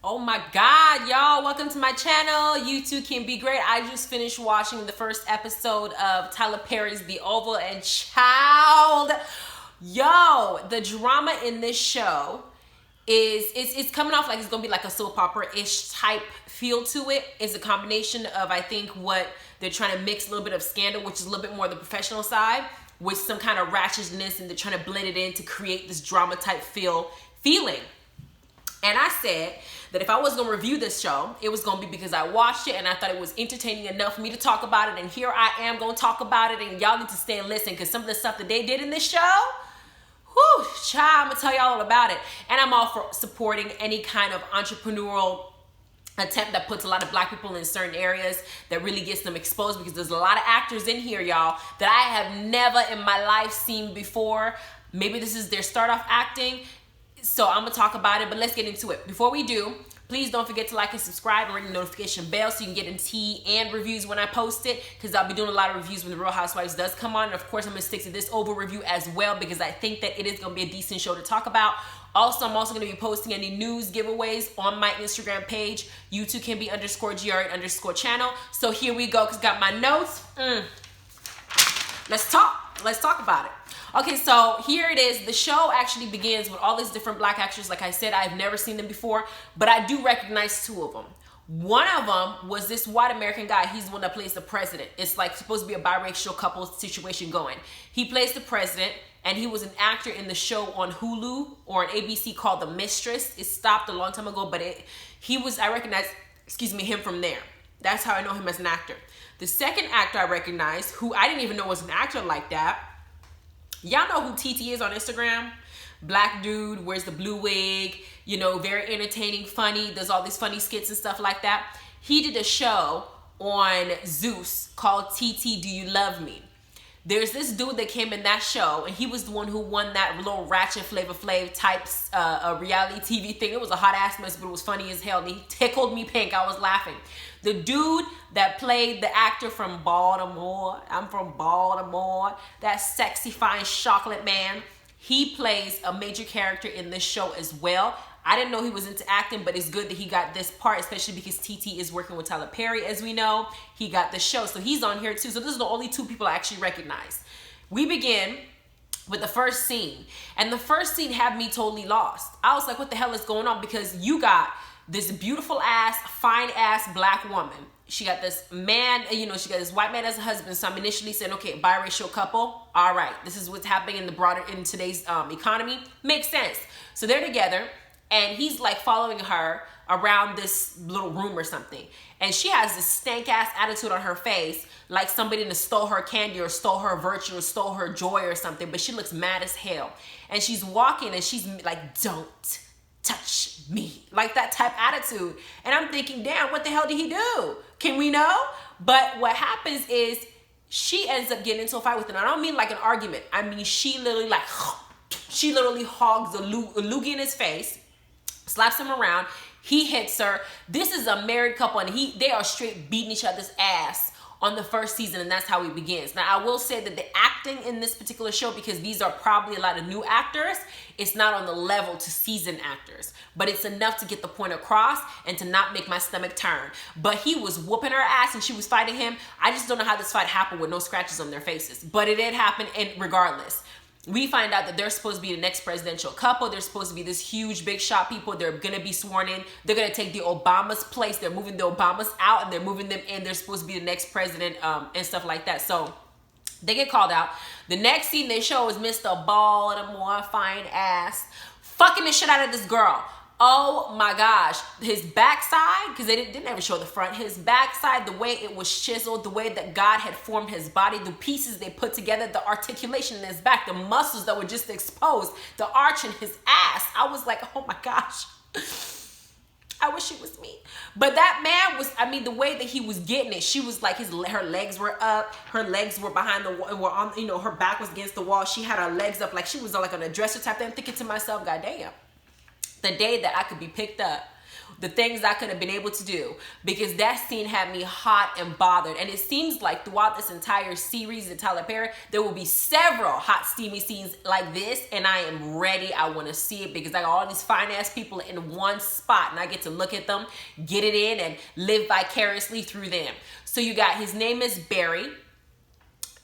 Oh my God, y'all, welcome to my channel. You too can be great. I just finished watching the first episode of Tyler Perry's The Oval, and child, yo, the drama in this show is it's coming off like it's gonna be like a soap opera-ish type feel to it. It's a combination of, I think, what they're trying to mix a little bit of Scandal, which is a little bit more the professional side, with some kind of ratchetness, and they're trying to blend it in to create this drama type feeling. And I said that if I was going to review this show, it was going to be because I watched it and I thought it was entertaining enough for me to talk about it. And here I am going to talk about it, and y'all need to stay and listen, because some of the stuff that they did in this show, whew, child, I'm going to tell y'all all about it. And I'm all for supporting any kind of entrepreneurial attempt that puts a lot of black people in certain areas, that really gets them exposed, because there's a lot of actors in here, y'all, that I have never in my life seen before. Maybe this is their start off acting. So I'm gonna talk about it, but let's get into it. Before we do, please don't forget to like and subscribe and ring the notification bell so you can get tea and reviews when I post it, because I'll be doing a lot of reviews when The Real Housewives does come on. And of course, I'm gonna stick to this Oval review as well, because I think that it is gonna be a decent show to talk about. Also, I'm also gonna be posting any news giveaways on my Instagram page, YouTube_GR_channel. So here we go, because got my notes. Let's talk about it. Okay, so here it is. The show actually begins with all these different black actors. Like I said, I've never seen them before, but I do recognize two of them. One of them was this white American guy. He's the one that plays the president. It's like supposed to be a biracial couple situation going. He plays the president, and he was an actor in the show on Hulu or on ABC called The Mistress. It stopped a long time ago, but I recognize, him from there. That's how I know him as an actor. The second actor I recognize, who I didn't even know was an actor like that, y'all know who TT is on Instagram? Black dude, wears the blue wig, you know, very entertaining, funny, does all these funny skits and stuff like that. He did a show on Zeus called TT Do You Love Me? There's this dude that came in that show, and he was the one who won that little ratchet Flavor Flav types a reality TV thing. It was a hot ass mess, but it was funny as hell, and he tickled me pink. I was laughing. The dude that played the actor from Baltimore, I'm from Baltimore, that sexy fine chocolate man, he plays a major character in this show as well. I didn't know he was into acting, but it's good that he got this part, especially because TT is working with Tyler Perry, as we know. He got the show, so he's on here too. So this is the only two people I actually recognize. We begin with the first scene, and the first scene had me totally lost. I was like, what the hell is going on? Because you got this beautiful ass, fine ass black woman. She got this man, you know, she got this white man as a husband. So I'm initially saying, okay, biracial couple. All right, this is what's happening in today's economy. Makes sense. So they're together, and he's like following her around this little room or something. And she has this stank ass attitude on her face, like somebody stole her candy or stole her virtue or stole her joy or something. But she looks mad as hell. And she's walking, and she's like, don't touch me, like that type attitude. And I'm thinking, damn, what the hell did he do? Can we know? But what happens is she ends up getting into a fight with him. I don't mean like an argument. I mean, she literally hogs a loogie in his face, slaps him around. He hits her. This is a married couple, and they are straight beating each other's ass on the first season, and that's how it begins. Now, I will say that the acting in this particular show, because these are probably a lot of new actors, it's not on the level to seasoned actors, but it's enough to get the point across and to not make my stomach turn. But he was whooping her ass, and she was fighting him. I just don't know how this fight happened with no scratches on their faces, but it did happen, and regardless. We find out that they're supposed to be the next presidential couple. They're supposed to be this huge, big shot people. They're going to be sworn in. They're going to take the Obama's place. They're moving the Obamas out, and they're moving them in. They're supposed to be the next president and stuff like that. So they get called out. The next scene they show is Mr. Baltimore fine ass fucking the shit out of this girl. Oh my gosh, his backside, because they didn't ever show the front, his backside, the way it was chiseled, the way that God had formed his body, the pieces they put together, the articulation in his back, the muscles that were just exposed, the arch in his ass. I was like, oh my gosh, I wish it was me. But that man was, I mean, the way that he was getting it, she was like, her legs were up, her legs were behind the wall, were on, you know, her back was against the wall. She had her legs up like she was like on a dresser type thing. I'm thinking to myself, God damn. The day that I could be picked up, the things I could have been able to do, because that scene had me hot and bothered. And it seems like throughout this entire series of Tyler Perry, there will be several hot, steamy scenes like this, and I am ready. I want to see it because I got all these fine ass people in one spot, and I get to look at them, get it in, and live vicariously through them. So you got, his name is Barry,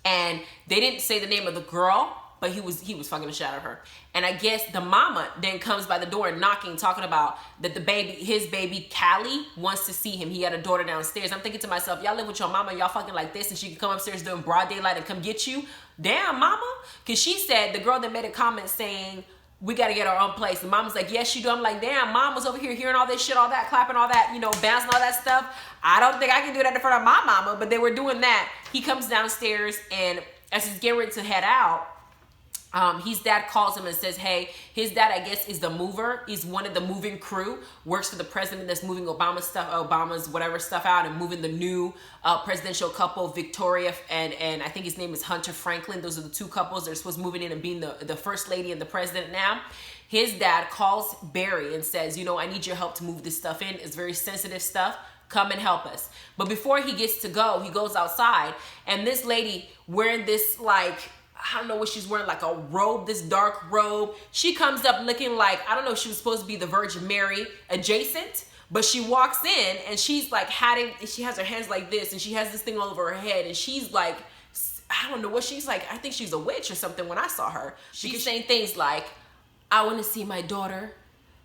and they didn't say the name of the girl, but he was fucking the shit out of her. And I guess the mama then comes by the door knocking, talking about that his baby Callie wants to see him. He had a daughter downstairs. I'm thinking to myself, y'all live with your mama, y'all fucking like this, and she can come upstairs during broad daylight and come get you? Damn, mama. Because she said, the girl that made a comment saying, we got to get our own place. And mama's like, yes, you do. I'm like, damn, mom was over here hearing all this shit, all that, clapping all that, bouncing all that stuff. I don't think I can do that in front of my mama, but they were doing that. He comes downstairs, and as he's getting ready to head out, his dad calls him and says, hey, his dad, I guess, is the mover. He's one of the moving crew, works for the president that's moving Obama's whatever stuff out, and moving the new presidential couple, Victoria and I think his name is Hunter Franklin. Those are the two couples. They're supposed to moving in and being the first lady and the president now. His dad calls Barry and says, I need your help to move this stuff in. It's very sensitive stuff. Come and help us. But before he gets to go, he goes outside, and this lady wearing this, like, I don't know what she's wearing, like a robe, this dark robe. She comes up looking like, I don't know if she was supposed to be the Virgin Mary adjacent, but she walks in and she's like she has her hands like this, and she has this thing all over her head, and she's like, I don't know what she's like. I think she's a witch or something when I saw her. She's saying things like, I want to see my daughter.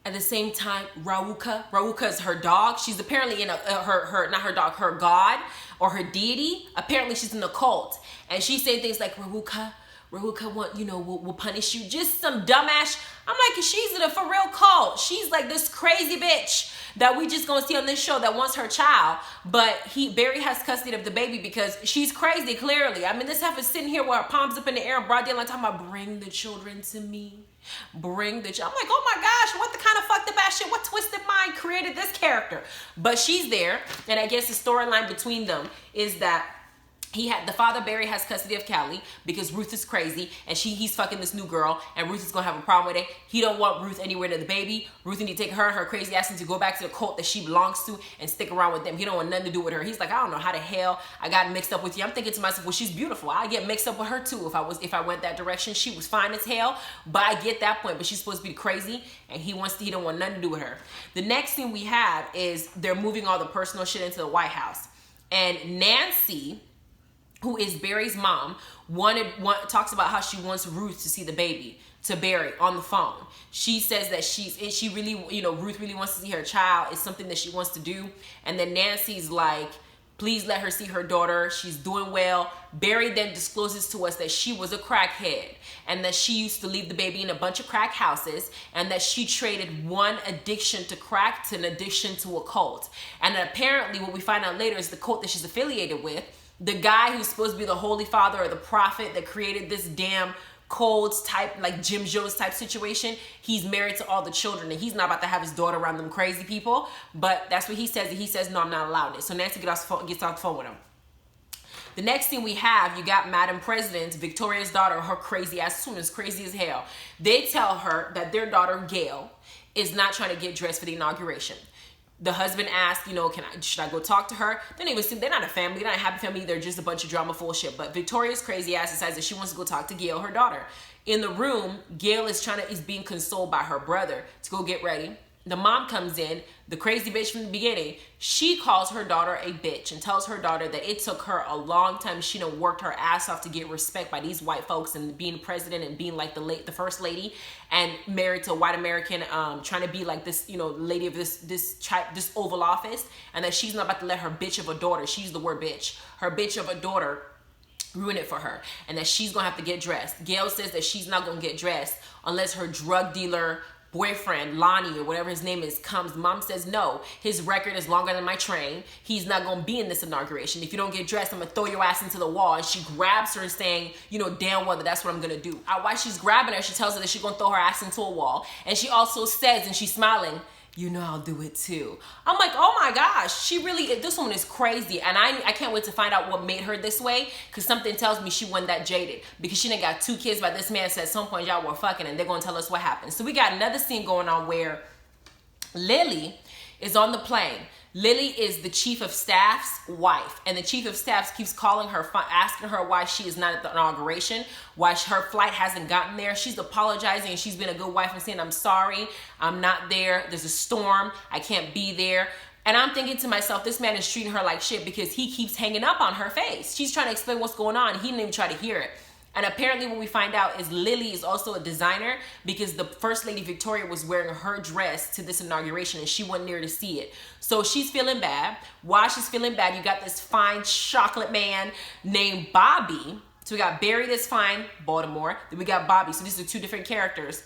At the same time, Rauka is her dog. She's apparently in her god or her deity. Apparently she's in a cult. And she's saying things like, Rauka will punish you. Just some dumbass. I'm like, she's in a for real cult. She's like this crazy bitch that we just gonna see on this show that wants her child. But Barry has custody of the baby because she's crazy, clearly. I mean, this heifer is sitting here with her palms up in the air in broad daylight talking about, bring the children to me. I'm like, oh my gosh, what the kind of fucked up ass shit, what twisted mind created this character? But she's there, and I guess the storyline between them is that the father, Barry, has custody of Callie because Ruth is crazy, and he's fucking this new girl, and Ruth is gonna have a problem with it. He don't want Ruth anywhere near the baby. Ruth need to take her and her crazy ass to go back to the cult that she belongs to and stick around with them. He don't want nothing to do with her. He's like, I don't know how the hell I got mixed up with you. I'm thinking to myself, well, she's beautiful. I get mixed up with her too if I went that direction. She was fine as hell, but I get that point. But she's supposed to be crazy, and he don't want nothing to do with her. The next thing we have is they're moving all the personal shit into the White House, and Nancy, who is Barry's mom, talks about how she wants Ruth to see the baby to Barry on the phone. She says that she really, Ruth really wants to see her child. It's something that she wants to do. And then Nancy's like, please let her see her daughter. She's doing well. Barry then discloses to us that she was a crackhead, and that she used to leave the baby in a bunch of crack houses, and that she traded one addiction to crack to an addiction to a cult. And apparently what we find out later is the cult that she's affiliated with, the guy who's supposed to be the holy father or the prophet that created this damn colds type, like Jim Jones type situation, he's married to all the children, and he's not about to have his daughter around them crazy people. But that's what he says, and he says, no, I'm not allowed it. So Nancy gets off the phone with him. The next thing we have, you got Madam President, Victoria's daughter, her crazy ass, this woman's crazy as hell. They tell her that their daughter, Gail, is not trying to get dressed for the inauguration. The husband asked, should I go talk to her? They're not a family, they're not a happy family, they're just a bunch of drama full shit. But Victoria's crazy ass decides that she wants to go talk to Gail, her daughter. In the room, Gail is being consoled by her brother to go get ready. The mom comes in, the crazy bitch from the beginning. She calls her daughter a bitch and tells her daughter that it took her a long time. She done worked her ass off to get respect by these white folks, and being president and being like the first lady, and married to a white American, trying to be like this, lady of this Oval Office, and that she's not about to let her bitch of a daughter, she used the word bitch, her bitch of a daughter ruin it for her, and that she's gonna have to get dressed. Gail says that she's not gonna get dressed unless her drug dealer boyfriend, Lonnie, or whatever his name is, comes. Mom says, no, his record is longer than my train. He's not going to be in this inauguration. If you don't get dressed, I'm going to throw your ass into the wall. And she grabs her and saying, damn well that that's what I'm going to do. While she's grabbing her, she tells her that she's going to throw her ass into a wall. And she also says, and she's smiling, I'll do it too. I'm like, oh my gosh, this woman is crazy. And I can't wait to find out what made her this way, because something tells me she wasn't that jaded, because she done got 2 kids by this man, so at some point y'all were fucking, and they're going to tell us what happened. So we got another scene going on where Lily is on the plane. Lily is the chief of staff's wife, and the chief of staff keeps calling her, asking her why she is not at the inauguration, why her flight hasn't gotten there. She's apologizing, and she's been a good wife and saying, I'm sorry, I'm not there. There's a storm. I can't be there. And I'm thinking to myself, this man is treating her like shit because he keeps hanging up on her face. She's trying to explain what's going on. He didn't even try to hear it. And apparently what we find out is Lily is also a designer because the First Lady Victoria was wearing her dress to this inauguration and she wasn't there to see it. So she's feeling bad. While she's feeling bad, you got this fine chocolate man named Bobby. So we got Barry that's fine, Baltimore. Then we got Bobby. So these are two different characters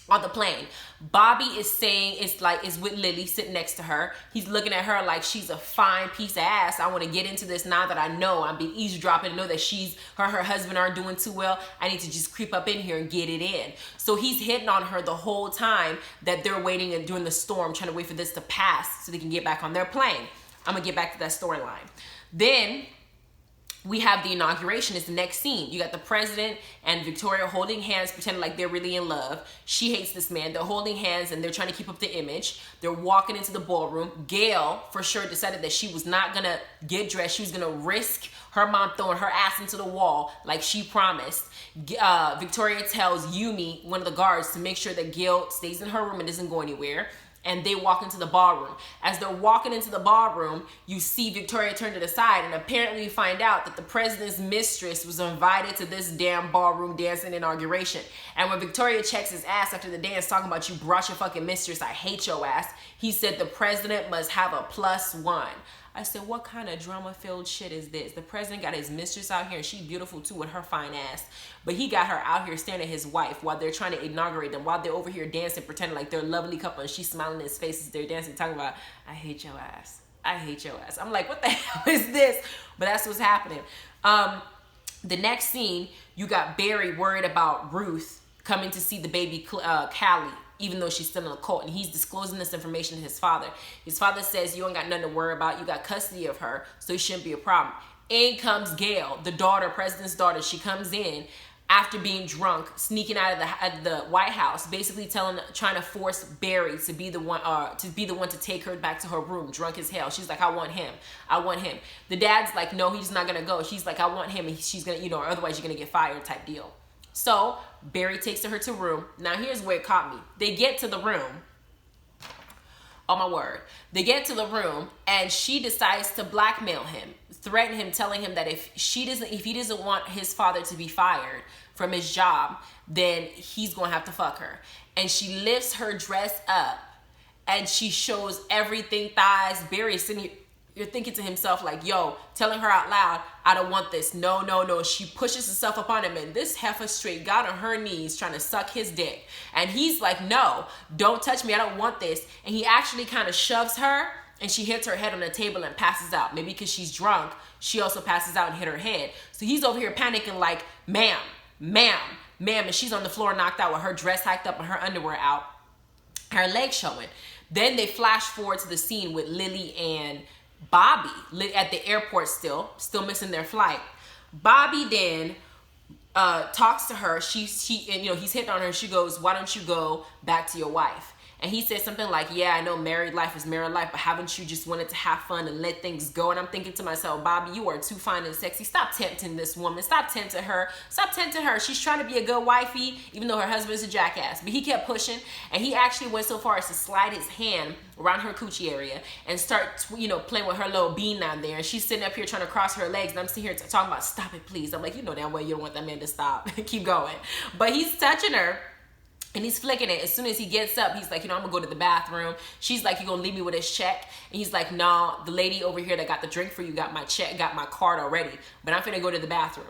on the plane. Bobby is saying, is with Lily sitting next to her. He's looking at her like she's a fine piece of ass. I want to get into this now that I know I'm being eavesdropping and know that her husband aren't doing too well. I need to just creep up in here and get it in. So he's hitting on her the whole time that they're waiting and during the storm, trying to wait for this to pass so they can get back on their plane. I'm gonna get back to that storyline. Then we have the inauguration. It's the next scene. You got the president and Victoria holding hands, pretending like they're really in love. She hates this man. They're holding hands and they're trying to keep up the image. They're walking into the ballroom. Gail, for sure, decided that she was not going to get dressed. She was going to risk her mom throwing her ass into the wall like she promised. Victoria tells Yumi, one of the guards, to make sure that Gail stays in her room and doesn't go anywhere. And they walk into the ballroom. As they're walking into the ballroom, you see Victoria turn to the side, and apparently you find out that the president's mistress was invited to this damn ballroom dance and inauguration. And when Victoria checks his ass after the dance, talking about, you brought your fucking mistress, I hate your ass, he said the president must have a +1. I said, what kind of drama-filled shit is this? The president got his mistress out here, and she's beautiful too with her fine ass. But he got her out here staring at his wife while they're trying to inaugurate them, while they're over here dancing, pretending like they're a lovely couple, and she's smiling in his face as they're dancing, talking about, I hate your ass. I hate your ass. I'm like, what the hell is this? But that's what's happening. The next scene, you got Barry worried about Ruth coming to see the baby Callie, even though she's still in a cult, and he's disclosing this information to his father. His father says, you ain't got nothing to worry about. You got custody of her, so it shouldn't be a problem. In comes Gail, the daughter, president's daughter. She comes in after being drunk, sneaking out of the White House, basically trying to force Barry to be the one to take her back to her room, drunk as hell. She's like, I want him. I want him. The dad's like, no, he's not gonna go. She's like, I want him, and she's gonna, or otherwise you're gonna get fired type deal. So Barry takes her to room. Now here's where it caught me. They get to the room. Oh my word. They get to the room and she decides to blackmail him, threaten him, telling him that if he doesn't want his father to be fired from his job, then he's gonna have to fuck her. And she lifts her dress up and she shows everything, thighs. Barry's sitting here, you're thinking to himself like, yo, telling her out loud, I don't want this. No, no, no. She pushes herself upon him, and this heifer straight got on her knees trying to suck his dick. And he's like, no, don't touch me. I don't want this. And he actually kind of shoves her, and she hits her head on the table and passes out. Maybe because she's drunk, she also passes out and hit her head. So he's over here panicking like, ma'am, ma'am, ma'am. And she's on the floor knocked out with her dress hiked up and her underwear out, her legs showing. Then they flash forward to the scene with Lily and Bobby at the airport, still missing their flight. Bobby then talks to her. He's hitting on her. She goes, why don't you go back to your wife? And he says something like, yeah, I know married life is married life, but haven't you just wanted to have fun and let things go? And I'm thinking to myself, Bobby, you are too fine and sexy. Stop tempting this woman. Stop tempting her. Stop tempting her. She's trying to be a good wifey, even though her husband is a jackass. But he kept pushing, and he actually went so far as to slide his hand around her coochie area and start, playing with her little bean down there. And she's sitting up here trying to cross her legs, and I'm sitting here talking about, stop it, please. I'm like, damn well you don't want that man to stop. Keep going. But he's touching her. And he's flicking it. As soon as he gets up, he's like, I'm gonna go to the bathroom. She's like, you gonna leave me with his check? And he's like, no, the lady over here that got the drink for you got my check, got my card already. But I'm finna go to the bathroom.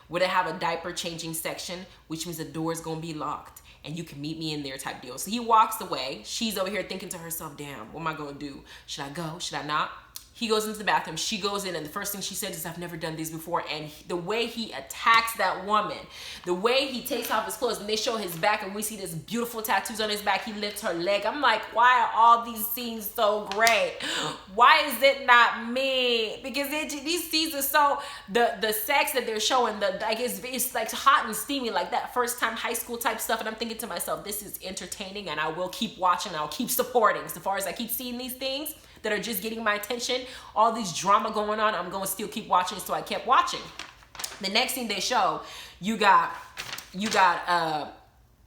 Where they have a diaper changing section, which means the door's gonna be locked. And you can meet me in there type deal. So he walks away. She's over here thinking to herself, damn, what am I gonna do? Should I go? Should I not? He goes into the bathroom. She goes in, and the first thing she says is, I've never done this before. And the way he attacks that woman, the way he takes off his clothes, and they show his back, and we see this beautiful tattoos on his back. He lifts her leg. I'm like, why are all these scenes so great? Why is it not me? Because these scenes are so, the sex that they're showing, like it's like hot and steamy, like that first time high school type stuff. And I'm thinking to myself, this is entertaining, and I will keep watching. I'll keep supporting. So far as I keep seeing these things that are just getting my attention, all these drama going on, I'm going to still keep watching. So I kept watching. The next thing they show, you got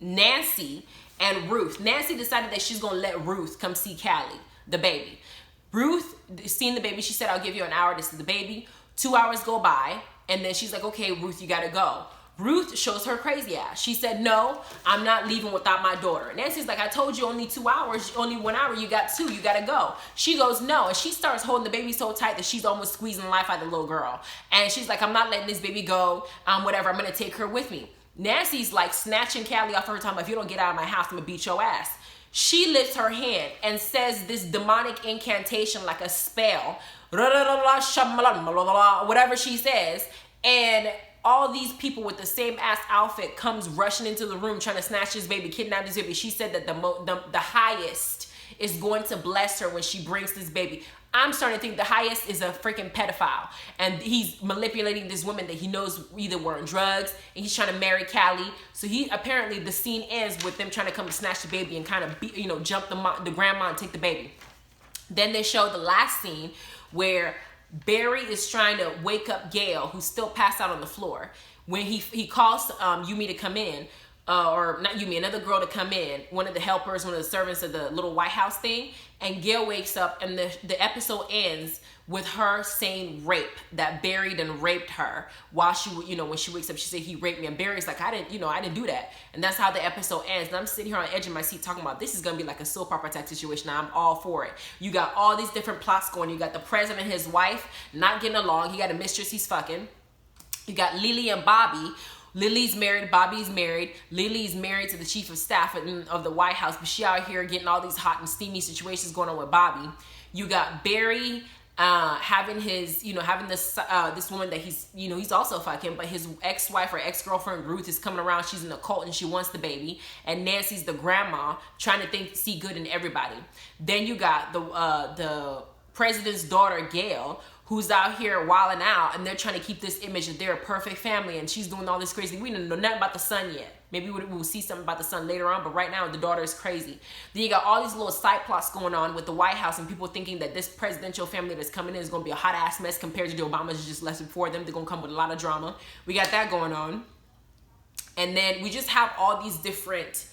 Nancy and Ruth. Nancy decided that she's going to let Ruth come see Callie, the baby. Ruth, seeing the baby, she said, I'll give you an hour to see the baby. 2 hours go by, and then she's like, okay, Ruth, you got to go. Ruth shows her crazy ass. She said, no, I'm not leaving without my daughter. Nancy's like, I told you only 2 hours, only 1 hour, you got 2, you gotta go. She goes, no, and she starts holding the baby so tight that she's almost squeezing the life out of the little girl. And she's like, I'm not letting this baby go, whatever, I'm gonna take her with me. Nancy's like snatching Callie off her time, if you don't get out of my house, I'm gonna beat your ass. She lifts her hand and says this demonic incantation like a spell, whatever she says, and all these people with the same ass outfit comes rushing into the room trying to snatch this baby, kidnap this baby. She said that the highest is going to bless her when she brings this baby. I'm starting to think the highest is a freaking pedophile, and he's manipulating this woman that he knows either were on drugs, and he's trying to marry Callie. So he apparently, the scene ends with them trying to come to snatch the baby and kind of jump the grandma and take the baby. Then they show the last scene where Barry is trying to wake up Gail, who's still passed out on the floor. When he calls Yumi to come in, or not Yumi, another girl to come in, one of the helpers, one of the servants of the little White House thing, and Gail wakes up, and the episode ends with her saying rape, that Barry done raped her while she, when she wakes up, she said he raped me, and Barry's like, I didn't do that. And that's how the episode ends. And I'm sitting here on the edge of my seat talking about, this is gonna be like a soap opera type situation. I'm all for it. You got all these different plots going. You got the president and his wife not getting along. He got a mistress he's fucking. You got Lily and Bobby. Lily's married, Bobby's married. Lily's married to the chief of staff of the White House, but she out here getting all these hot and steamy situations going on with Bobby. You got Barry having his, having this woman that he's also fucking, but his ex-wife or ex-girlfriend Ruth is coming around. She's in a cult and she wants the baby. And Nancy's the grandma trying to see good in everybody. Then you got the president's daughter Gail, who's out here wilding out, and they're trying to keep this image that they're a perfect family, and she's doing all this crazy. We don't know nothing about the son yet. Maybe we'll see something about the son later on, but right now the daughter is crazy. Then you got all these little side plots going on with the White House, and people thinking that this presidential family that's coming in is going to be a hot ass mess compared to the Obamas just less before them. They're going to come with a lot of drama. We got that going on. And then we just have all these different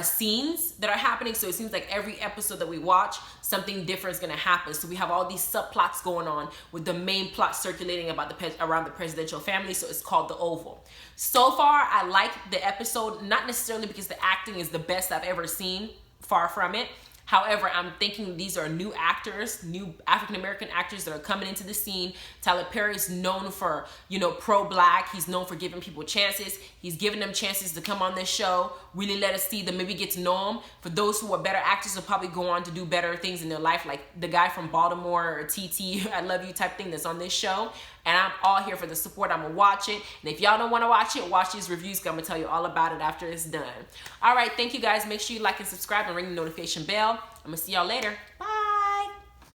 scenes that are happening. So it seems like every episode that we watch, something different is going to happen. So we have all these subplots going on with the main plot circulating about around the presidential family. So it's called The Oval. So far, I like the episode, not necessarily because the acting is the best I've ever seen, far from it. However, I'm thinking these are new actors, new African-American actors that are coming into the scene. Tyler Perry is known for, pro-black. He's known for giving people chances. He's giving them chances to come on this show, really let us see them, maybe get to know them. For those who are better actors, will probably go on to do better things in their life, like the guy from Baltimore, or TT, I love you type thing that's on this show. And I'm all here for the support. I'm going to watch it. And if y'all don't want to watch it, watch these reviews, because I'm going to tell you all about it after it's done. All right, thank you guys. Make sure you like and subscribe and ring the notification bell. I'm going to see y'all later. Bye.